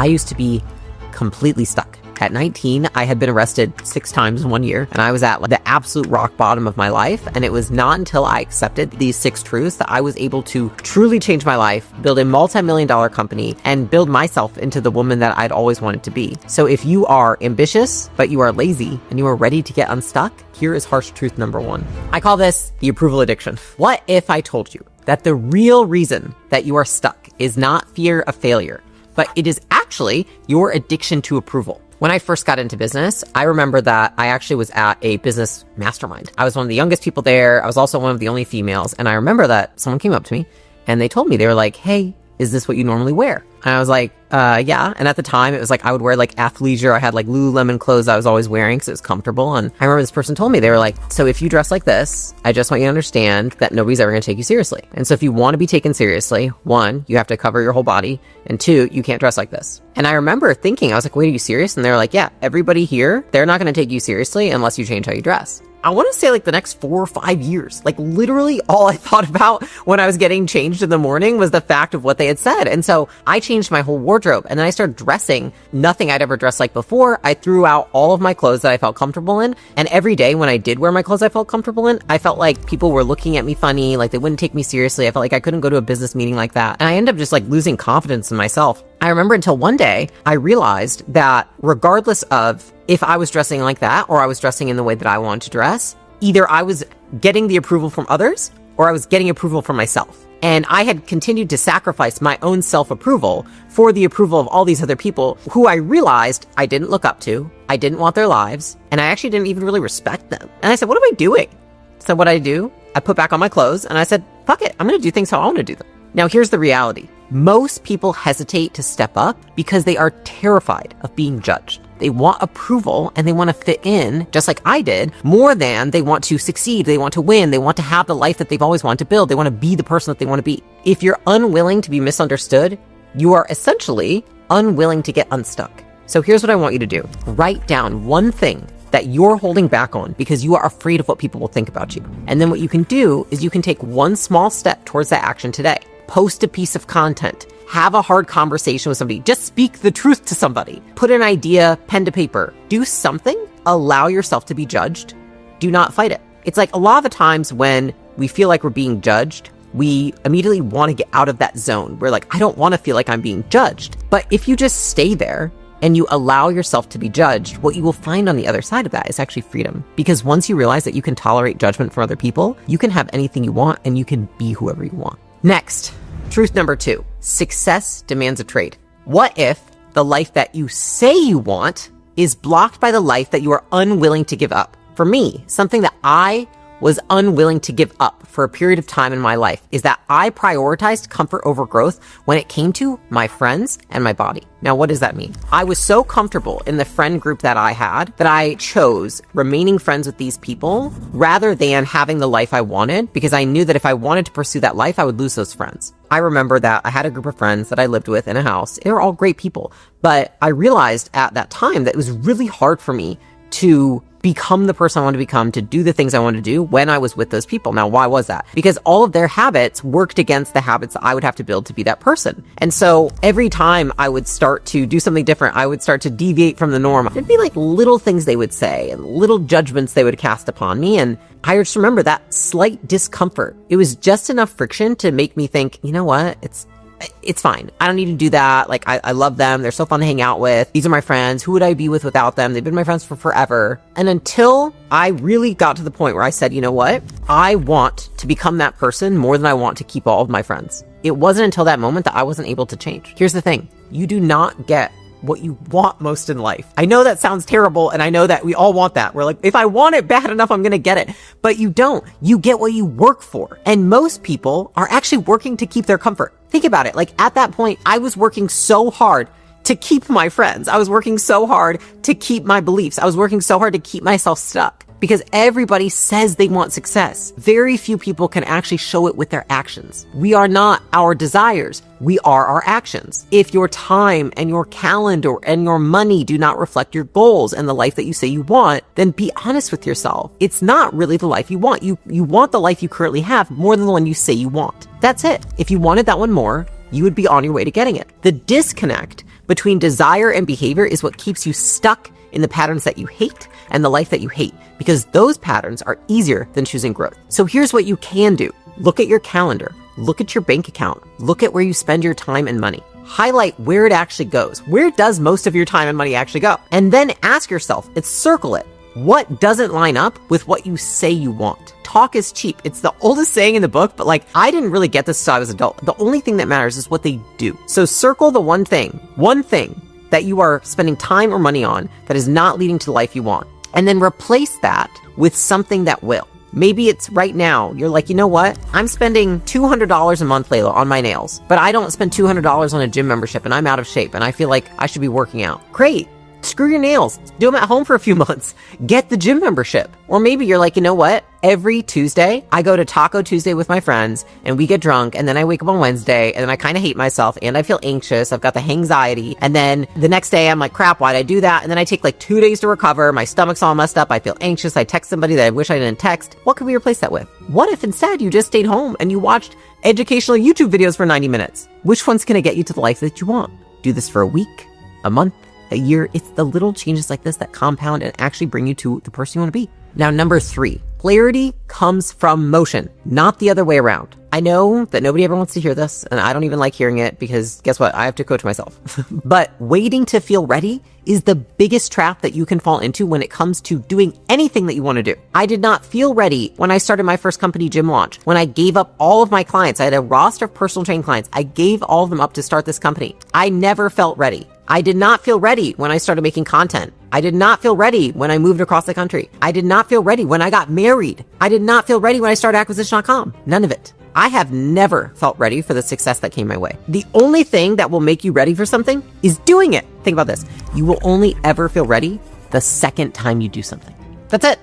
I used to be completely stuck. At 19, I had been arrested 6 times in 1 year, and I was at the absolute rock bottom of my life. And it was not until I accepted these 6 truths that I was able to truly change my life, build a multi-million-dollar company, and build myself into the woman that I'd always wanted to be. So if you are ambitious, but you are lazy, and you are ready to get unstuck, here is harsh truth number 1. I call this the approval addiction. What if I told you that the real reason that you are stuck is not fear of failure, but it is actually your addiction to approval? When I first got into business, I remember that I actually was at a business mastermind. I was one of the youngest people there. I was also one of the only females. And I remember that someone came up to me and they told me, they were like, hey, is this what you normally wear? And I was like, yeah. And at the time, it was like I would wear like athleisure. I had like Lululemon clothes I was always wearing because it was comfortable. And I remember this person told me, they were like, so if you dress like this, I just want you to understand that nobody's ever going to take you seriously. And so if you want to be taken seriously, 1, you have to cover your whole body. And 2, you can't dress like this. And I remember thinking, I was like, wait, are you serious? And they were like, yeah, everybody here, they're not going to take you seriously unless you change how you dress. I want to say like the next 4 or 5 years, like literally all I thought about when I was getting changed in the morning was the fact of what they had said. And so I changed my whole wardrobe and then I started dressing nothing I'd ever dressed like before. I threw out all of my clothes that I felt comfortable in. And every day when I did wear my clothes I felt comfortable in, I felt like people were looking at me funny, like they wouldn't take me seriously. I felt like I couldn't go to a business meeting like that. And I ended up just like losing confidence in myself. I remember until one day I realized that regardless of if I was dressing like that or I was dressing in the way that I wanted to dress, either I was getting the approval from others or I was getting approval from myself. And I had continued to sacrifice my own self-approval for the approval of all these other people who I realized I didn't look up to, I didn't want their lives, and I actually didn't even really respect them. And I said, what am I doing? So what I do, I put back on my clothes and I said, fuck it, I'm going to do things how I want to do them. Now here's the reality. Most people hesitate to step up because they are terrified of being judged. They want approval and they want to fit in, just like I did, more than they want to succeed. They want to win. They want to have the life that they've always wanted to build. They want to be the person that they want to be. If you're unwilling to be misunderstood, you are essentially unwilling to get unstuck. So here's what I want you to do. Write down one thing that you're holding back on because you are afraid of what people will think about you. And then what you can do is you can take one small step towards that action today. Post a piece of content. Have a hard conversation with somebody. Just speak the truth to somebody. Put an idea, pen to paper. Do something. Allow yourself to be judged. Do not fight it. It's like a lot of the times when we feel like we're being judged, we immediately want to get out of that zone. We're like, I don't want to feel like I'm being judged. But if you just stay there and you allow yourself to be judged, what you will find on the other side of that is actually freedom. Because once you realize that you can tolerate judgment from other people, you can have anything you want and you can be whoever you want. Next, truth number 2, success demands a trade. What if the life that you say you want is blocked by the life that you are unwilling to give up? For me, something that I was unwilling to give up for a period of time in my life is that I prioritized comfort over growth when it came to my friends and my body. Now, what does that mean? I was so comfortable in the friend group that I had that I chose remaining friends with these people rather than having the life I wanted, because I knew that if I wanted to pursue that life, I would lose those friends. I remember that I had a group of friends that I lived with in a house. They were all great people, but I realized at that time that it was really hard for me to become the person I wanted to become, to do the things I wanted to do when I was with those people. Now, why was that? Because all of their habits worked against the habits that I would have to build to be that person. And so every time I would start to do something different, I would start to deviate from the norm. There'd be like little things they would say and little judgments they would cast upon me. And I just remember that slight discomfort. It was just enough friction to make me think, you know what? It's fine. I don't need to do that. Like, I love them. They're so fun to hang out with. These are my friends. Who would I be with without them? They've been my friends for forever. And until I really got to the point where I said, you know what? I want to become that person more than I want to keep all of my friends. It wasn't until that moment that I wasn't able to change. Here's the thing. You do not get what you want most in life. I know that sounds terrible, and I know that we all want that. We're like, if I want it bad enough, I'm gonna get it. But you don't. You get what you work for. And most people are actually working to keep their comfort. Think about it. Like, at that point, I was working so hard to keep my friends. I was working so hard to keep my beliefs. I was working so hard to keep myself stuck. Because everybody says they want success. Very few people can actually show it with their actions. We are not our desires. We are our actions. If your time and your calendar and your money do not reflect your goals and the life that you say you want, then be honest with yourself. It's not really the life you want. You want the life you currently have more than the one you say you want. That's it. If you wanted that one more, you would be on your way to getting it. The disconnect between desire and behavior is what keeps you stuck in the patterns that you hate and the life that you hate, because those patterns are easier than choosing growth. So here's what you can do. Look at your calendar, look at your bank account, look at where you spend your time and money. Highlight where it actually goes. Where does most of your time and money actually go? And then ask yourself, circle it. What doesn't line up with what you say you want? Talk is cheap. It's the oldest saying in the book, but I didn't really get this until I was an adult. The only thing that matters is what they do. So circle the one thing that you are spending time or money on that is not leading to the life you want. And then replace that with something that will. Maybe it's right now, you're like, you know what? I'm spending $200 a month, Layla, on my nails, but I don't spend $200 on a gym membership and I'm out of shape and I feel like I should be working out. Great. Screw your nails. Do them at home for a few months. Get the gym membership. Or maybe you're like, you know what? Every Tuesday, I go to Taco Tuesday with my friends and we get drunk, and then I wake up on Wednesday and then I kind of hate myself and I feel anxious. I've got the hangxiety. And then the next day I'm like, crap, why'd I do that? And then I take 2 days to recover. My stomach's all messed up. I feel anxious. I text somebody that I wish I didn't text. What could we replace that with? What if instead you just stayed home and you watched educational YouTube videos for 90 minutes? Which one's going to get you to the life that you want? Do this for a week, a month, a year. It's the little changes like this that compound and actually bring you to the person you want to be. Now, number 3, clarity comes from motion, not the other way around. I know that nobody ever wants to hear this, and I don't even like hearing it because guess what? I have to coach myself. But waiting to feel ready is the biggest trap that you can fall into when it comes to doing anything that you want to do. I did not feel ready when I started my first company gym launch. When I gave up all of my clients, I had a roster of personal training clients. I gave all of them up to start this company. I never felt ready. I did not feel ready when I started making content. I did not feel ready when I moved across the country. I did not feel ready when I got married. I did not feel ready when I started acquisition.com. None of it. I have never felt ready for the success that came my way. The only thing that will make you ready for something is doing it. Think about this. You will only ever feel ready the second time you do something. That's it.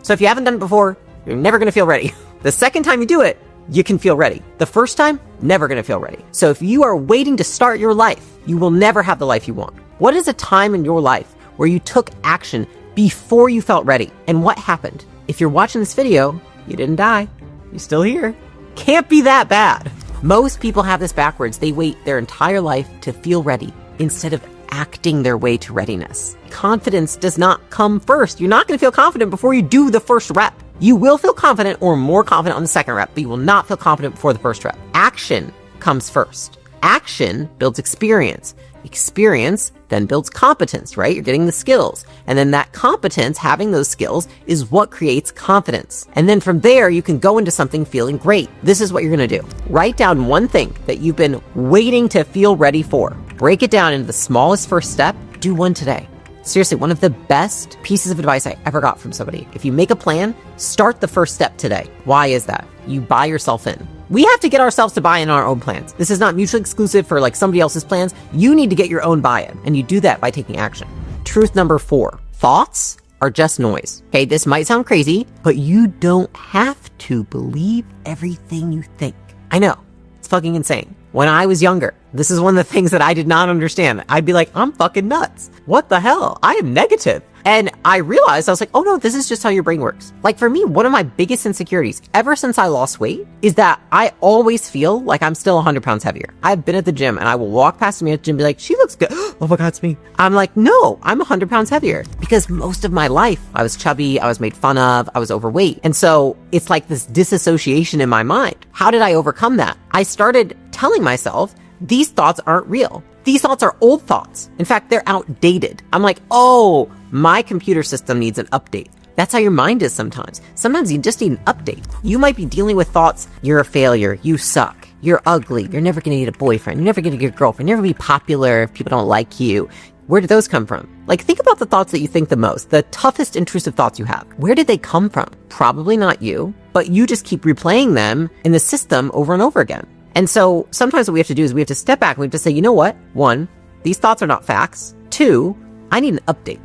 So if you haven't done it before, you're never going to feel ready. The second time you do it, you can feel ready. The first time, never going to feel ready. So if you are waiting to start your life, you will never have the life you want. What is a time in your life where you took action before you felt ready? And what happened? If you're watching this video, you didn't die. You're still here. Can't be that bad. Most people have this backwards. They wait their entire life to feel ready instead of acting their way to readiness. Confidence does not come first. You're not going to feel confident before you do the first rep. You will feel confident or more confident on the second rep, but you will not feel confident before the first rep. Action comes first. Action builds experience. Experience then builds competence, right? You're getting the skills. And then that competence, having those skills, is what creates confidence. And then from there, you can go into something feeling great. This is what you're going to do. Write down one thing that you've been waiting to feel ready for. Break it down into the smallest first step. Do one today. Seriously, one of the best pieces of advice I ever got from somebody. If you make a plan, start the first step today. Why is that? You buy yourself in. We have to get ourselves to buy in our own plans. This is not mutually exclusive for somebody else's plans. You need to get your own buy-in, and you do that by taking action. Truth number 4, thoughts are just noise. Okay, this might sound crazy, but you don't have to believe everything you think. I know, it's fucking insane. When I was younger, this is one of the things that I did not understand. I'd be like, I'm fucking nuts. What the hell? I am negative. And I realized, I was like, oh no, this is just how your brain works. For me, one of my biggest insecurities ever since I lost weight is that I always feel like I'm still 100 pounds heavier. I've been at the gym and I will walk past me at the gym and be like, she looks good. Oh my God, it's me. I'm like, no, I'm 100 pounds heavier because most of my life I was chubby, I was made fun of, I was overweight. And so it's like this disassociation in my mind. How did I overcome that? I started telling myself, these thoughts aren't real. These thoughts are old thoughts. In fact, they're outdated. I'm like, oh, my computer system needs an update. That's how your mind is sometimes. Sometimes you just need an update. You might be dealing with thoughts, you're a failure, you suck, you're ugly, you're never gonna get a boyfriend, you're never gonna get a girlfriend, you're never gonna be popular if people don't like you. Where did those come from? Think about the thoughts that you think the most, the toughest intrusive thoughts you have. Where did they come from? Probably not you, but you just keep replaying them in the system over and over again. And so sometimes what we have to do is we have to step back and we have to say, you know what? 1, these thoughts are not facts. 2, I need an update.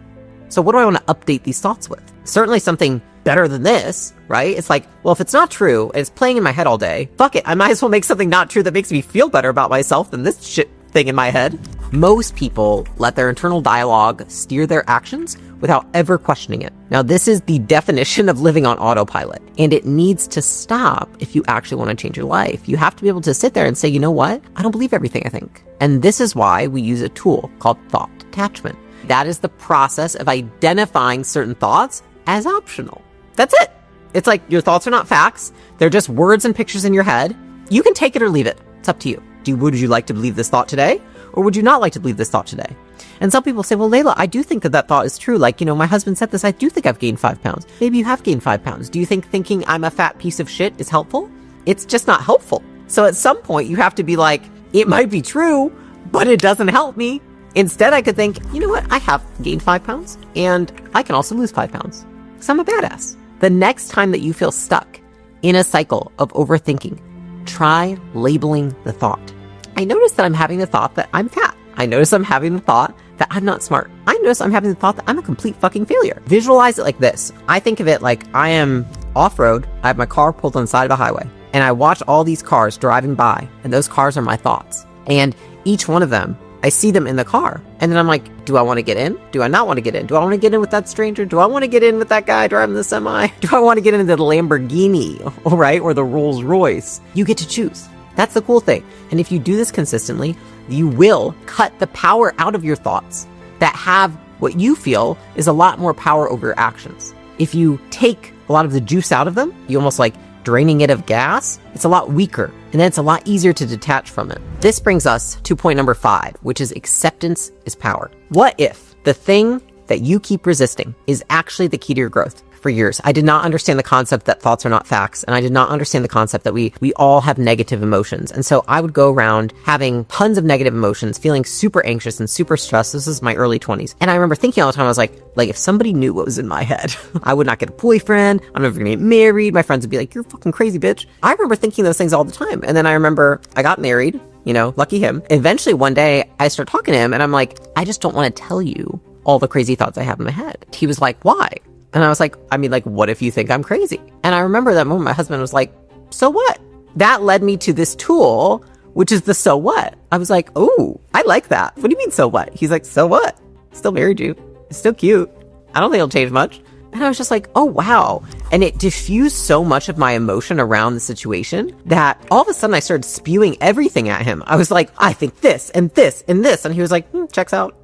So what do I want to update these thoughts with? Certainly something better than this, right? It's like, well, if it's not true and it's playing in my head all day, fuck it. I might as well make something not true that makes me feel better about myself than this shit thing in my head. Most people let their internal dialogue steer their actions without ever questioning it. Now, this is the definition of living on autopilot, and it needs to stop if you actually want to change your life. You have to be able to sit there and say, you know what? I don't believe everything I think. And this is why we use a tool called thought detachment. That is the process of identifying certain thoughts as optional. That's it. It's like your thoughts are not facts. They're just words and pictures in your head. You can take it or leave it. It's up to you. Would you like to believe this thought today? Or would you not like to believe this thought today? And some people say, well, Layla, I do think that thought is true. Like, my husband said this. I do think I've gained 5 pounds. Maybe you have gained 5 pounds. Do you think thinking I'm a fat piece of shit is helpful? It's just not helpful. So at some point you have to be like, it might be true, but it doesn't help me. Instead, I could think, you know what? I have gained 5 pounds and I can also lose 5 pounds because I'm a badass. The next time that you feel stuck in a cycle of overthinking, try labeling the thought. I notice that I'm having the thought that I'm fat. I notice I'm having the thought that I'm not smart. I notice I'm having the thought that I'm a complete fucking failure. Visualize it like this. I think of it like I am off-road. I have my car pulled on the side of a highway and I watch all these cars driving by, and those cars are my thoughts. And each one of them, I see them in the car. And then I'm like, do I want to get in? Do I not want to get in? Do I want to get in with that stranger? Do I want to get in with that guy driving the semi? Do I want to get into the Lamborghini, right? Or the Rolls Royce? You get to choose. That's the cool thing. And if you do this consistently, you will cut the power out of your thoughts that have what you feel is a lot more power over your actions. If you take a lot of the juice out of them, you almost like draining it of gas, it's a lot weaker, and then it's a lot easier to detach from it. This brings us to point number 5, which is acceptance is power. What if the thing that you keep resisting is actually the key to your growth? For years, I did not understand the concept that thoughts are not facts, and I did not understand the concept that we all have negative emotions. And so I would go around having tons of negative emotions, feeling super anxious and super stressed. This is my early 20s. And I remember thinking all the time, I was like if somebody knew what was in my head, I would not get a boyfriend, I'm never gonna get married, my friends would be like, you're fucking crazy, bitch. I remember thinking those things all the time. And then I remember I got married, lucky him. Eventually one day I start talking to him and I'm like, I just don't want to tell you all the crazy thoughts I have in my head. He was like, why? And I was like, what if you think I'm crazy? And I remember that moment my husband was like, so what? That led me to this tool, which is the so what. I was like, oh, I like that. What do you mean so what? He's like, so what? Still married you. It's still cute. I don't think it'll change much. And I was just like, oh, wow. And it diffused so much of my emotion around the situation that all of a sudden I started spewing everything at him. I was like, I think this and this and this. And he was like, checks out.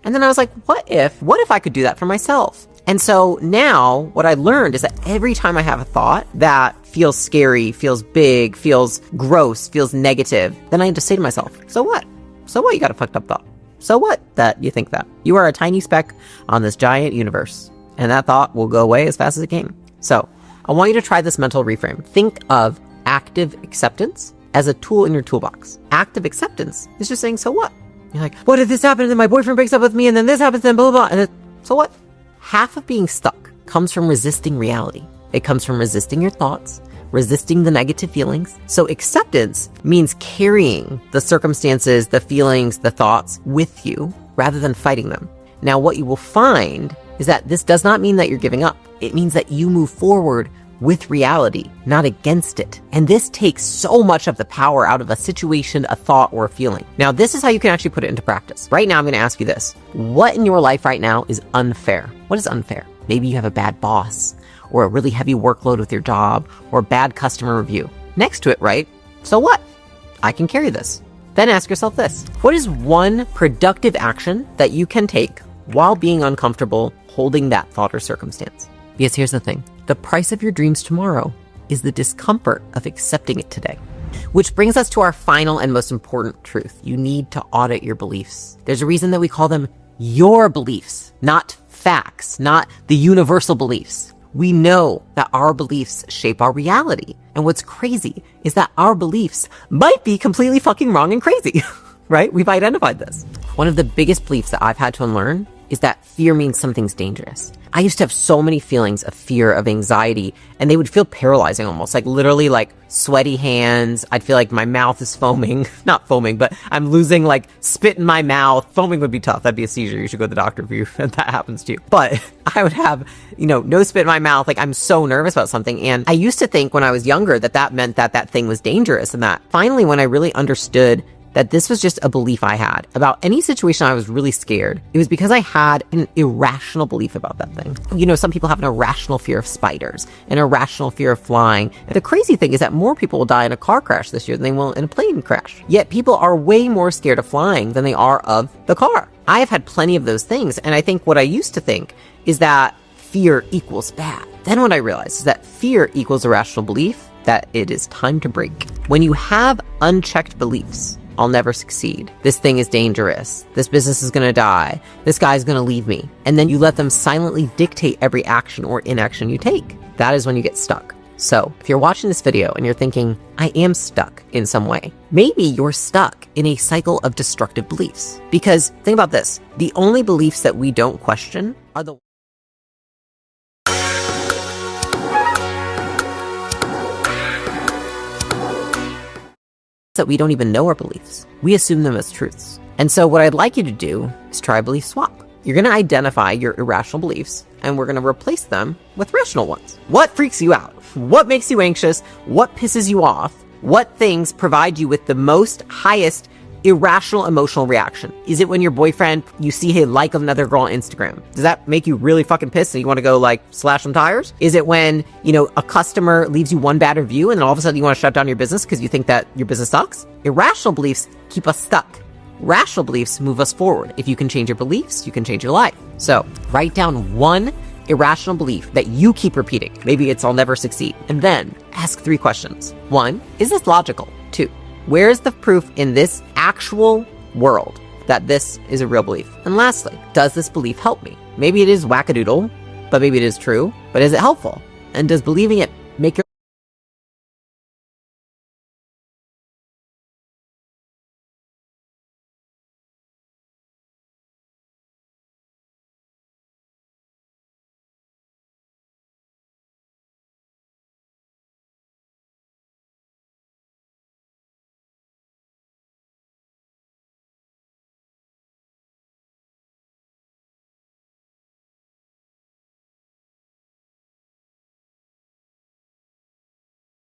And then I was like, what if I could do that for myself? And so now what I learned is that every time I have a thought that feels scary, feels big, feels gross, feels negative, then I need to say to myself, so what? So what you got a fucked up thought? So what that you think that? You are a tiny speck on this giant universe, and that thought will go away as fast as it came. So I want you to try this mental reframe. Think of active acceptance as a tool in your toolbox. Active acceptance is just saying, so what? You're like, what if this happened and then my boyfriend breaks up with me and then this happens and blah, blah, blah. And so what? Half of being stuck comes from resisting reality. It comes from resisting your thoughts, resisting the negative feelings. So acceptance means carrying the circumstances, the feelings, the thoughts with you rather than fighting them. Now, what you will find is that this does not mean that you're giving up. It means that you move forward with reality, not against it. And this takes so much of the power out of a situation, a thought, or a feeling. Now, this is how you can actually put it into practice. Right now, I'm going to ask you this. What in your life right now is unfair? What is unfair? Maybe you have a bad boss, or a really heavy workload with your job, or a bad customer review. Next to it, right? So what? I can carry this. Then ask yourself this. What is one productive action that you can take while being uncomfortable holding that thought or circumstance? Because here's the thing. The price of your dreams tomorrow is the discomfort of accepting it today. Which brings us to our final and most important truth. You need to audit your beliefs. There's a reason that we call them your beliefs, not facts, not the universal beliefs. We know that our beliefs shape our reality. And what's crazy is that our beliefs might be completely fucking wrong and crazy, right? We've identified this. One of the biggest beliefs that I've had to unlearn is that fear means something's dangerous. I used to have so many feelings of fear, of anxiety, and they would feel paralyzing almost, like literally like sweaty hands. I'd feel like my mouth is foaming, not foaming, but I'm losing like spit in my mouth. Foaming would be tough. That'd be a seizure. You should go to the doctor if that happens to you. But I would have, no spit in my mouth. Like I'm so nervous about something. And I used to think when I was younger that meant that thing was dangerous, and that finally when I really understood that this was just a belief I had about any situation I was really scared. It was because I had an irrational belief about that thing. You know, some people have an irrational fear of spiders, an irrational fear of flying. And the crazy thing is that more people will die in a car crash this year than they will in a plane crash. Yet people are way more scared of flying than they are of the car. I have had plenty of those things. And I think what I used to think is that fear equals bad. Then what I realized is that fear equals irrational belief that it is time to break. When you have unchecked beliefs, I'll never succeed, this thing is dangerous, this business is gonna die, this guy's gonna leave me, and then you let them silently dictate every action or inaction you take, that is when you get stuck. So if you're watching this video and you're thinking, I am stuck in some way, maybe you're stuck in a cycle of destructive beliefs. Because think about this, the only beliefs that we don't question are the that we don't even know our beliefs. We assume them as truths. And so what I'd like you to do is try a belief swap. You're going to identify your irrational beliefs and we're going to replace them with rational ones. What freaks you out? What makes you anxious? What pisses you off? What things provide you with the most highest irrational emotional reaction? Is it when your boyfriend, you see a like of another girl on Instagram? Does that make you really fucking pissed and you want to go like slash some tires? Is it when, you know, a customer leaves you one bad review and then all of a sudden you want to shut down your business because you think that your business sucks? Irrational beliefs keep us stuck. Rational beliefs move us forward. If you can change your beliefs, you can change your life. So write down one irrational belief that you keep repeating. Maybe it's I'll never succeed. And then ask 3 questions. 1, is this logical? 2, where is the proof in this actual world that this is a real belief? And lastly, does this belief help me? Maybe it is wackadoodle, but maybe it is true. But is it helpful? And does believing it